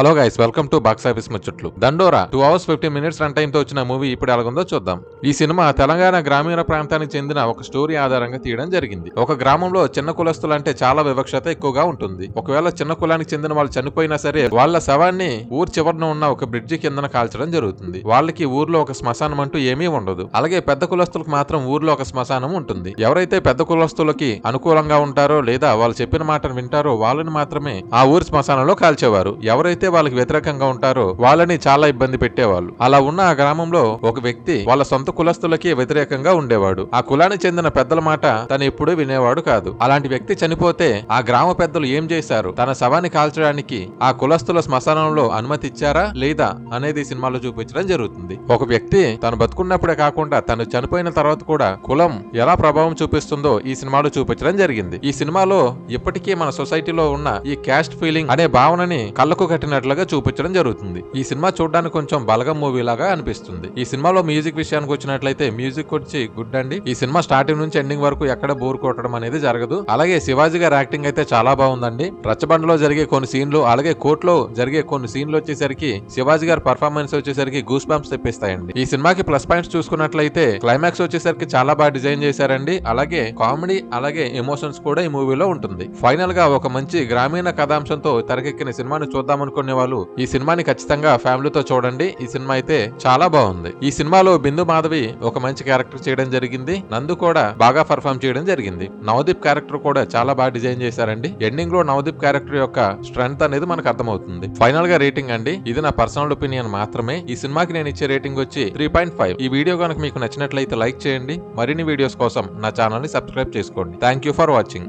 Hello guys, welcome to box office ముచ్చట్లు. దండోరా 2 hours 15 minutes run time తో వచ్చిన మూవీ ఇప్పుడు ఎలాగుందో చూద్దాం. ఈ సినిమా తెలంగాణ గ్రామీణ ప్రాంతానికి చెందిన ఒక స్టోరీ ఆధారంగా తీయడం జరిగింది. ఒక గ్రామంలో చిన్న కులస్తులంటే చాలా వివక్షత ఎక్కువగా ఉంటుంది. ఒకవేళ చిన్న కులానికి చెందిన వాళ్ళు చనిపోయినా సరే వాళ్ళ శవాన్ని ఊరు చివరన ఉన్న ఒక బ్రిడ్జి కిందన కాల్చడం జరుగుతుంది. వాళ్ళకి ఊర్లో ఒక శ్మశానం అంటూ ఏమీ ఉండదు. అలాగే పెద్ద కులస్తులకు మాత్రం ఊర్లో ఒక శ్మశానం ఉంటుంది. ఎవరైతే పెద్ద కులస్తులకి అనుకూలంగా ఉంటారో లేదా వాళ్ళు చెప్పిన మాటను వింటారో వాళ్ళని మాత్రమే ఆ ఊరి శ్మశానంలో కాల్చేవారు. ఎవరైతే వాళ్ళకి వ్యతిరేకంగా ఉంటారో వాళ్ళని చాలా ఇబ్బంది పెట్టేవాళ్ళు. అలా ఉన్న ఆ గ్రామంలో ఒక వ్యక్తి వాళ్ళ సొంత కులస్తులకి వ్యతిరేకంగా ఉండేవాడు. ఆ కులానికి చెందిన పెద్దల మాట తను ఎప్పుడూ వినేవాడు కాదు. అలాంటి వ్యక్తి చనిపోతే ఆ గ్రామ పెద్దలు ఏం చేశారు, తన శవాన్ని కాల్చడానికి ఆ కులస్తుల శ్మశానంలో అనుమతి ఇచ్చారా లేదా అనేది సినిమాలో చూపించడం జరుగుతుంది. ఒక వ్యక్తి తను బతుకున్నప్పుడే కాకుండా తను చనిపోయిన తర్వాత కూడా కులం ఎలా ప్రభావం చూపిస్తుందో ఈ సినిమాలో చూపించడం జరిగింది. ఈ సినిమాలో ఇప్పటికీ మన సొసైటీలో ఉన్న ఈ క్యాస్ట్ ఫీలింగ్ అనే భావనని కళ్ళకు కట్టినట్లుగా చూపించడం జరుగుతుంది. ఈ సినిమా చూడడానికి కొంచెం బలగం మూవీ లాగా అనిపిస్తుంది. ఈ సినిమాలో మ్యూజిక్ విషయానికి వచ్చినట్లయితే మ్యూజిక్ వచ్చి గుడ్ అండి. ఈ సినిమా స్టార్టింగ్ నుంచి ఎండింగ్ వరకు ఎక్కడ బోర్ కొట్టడం అనేది జరగదు. అలాగే శివాజీ గారి యాక్టింగ్ అయితే చాలా బాగుందండి. రచ్చబండలో జరిగే కొన్ని సీన్లు అలాగే కోర్టులో జరిగే కొన్ని సీన్లు వచ్చేసరికి శివాజీ గారి పర్ఫార్మెన్స్ వచ్చేసరికి గూస్ బంప్స్ తెప్పిస్తాయండి. ఈ సినిమాకి ప్లస్ పాయింట్స్ చూసుకున్నట్లయితే క్లైమాక్స్ వచ్చేసరికి చాలా బాగా డిజైన్ చేశారండి. అలాగే కామెడీ అలాగే ఎమోషన్స్ కూడా ఈ మూవీలో ఉంటుంది. ఫైనల్ గా ఒక మంచి గ్రామీణ కథాంశంతో తెరకెక్కిన సినిమాని చూద్దాం అనుకునే వాళ్ళు ఈ సినిమాని ఖచ్చితంగా ఫ్యామిలీతో చూడండి. ఈ సినిమా అయితే చాలా బాగుంది. ఈ సినిమాలో బిందు మాధవి ఒక మంచి క్యారెక్టర్ చేయడం జరిగింది. నందు కూడా బాగా పర్ఫామ్ చేయడం జరిగింది. నవదీప్ క్యారెక్టర్ కూడా చాలా బాగా డిజైన్ చేశారండి. ఎండింగ్ లో నవదీప్ క్యారెక్టర్ యొక్క స్ట్రెంగ్త్ అనేది మనకు అర్థమవుతుంది. ఫైనల్ గా రేటింగ్ అండి, ఇది నా పర్సనల్ ఒపీనియన్ మాత్రమే. ఈ సినిమాకి నేను ఇచ్చే రేటింగ్ వచ్చి 3.5. ఈ వీడియో కనుక మీకు నచ్చినట్లయితే లైక్ చేయండి. మరిన్ని వీడియోస్ కోసం నా ఛానల్ ని సబ్స్క్రైబ్ చేసుకోండి. Thank you for watching.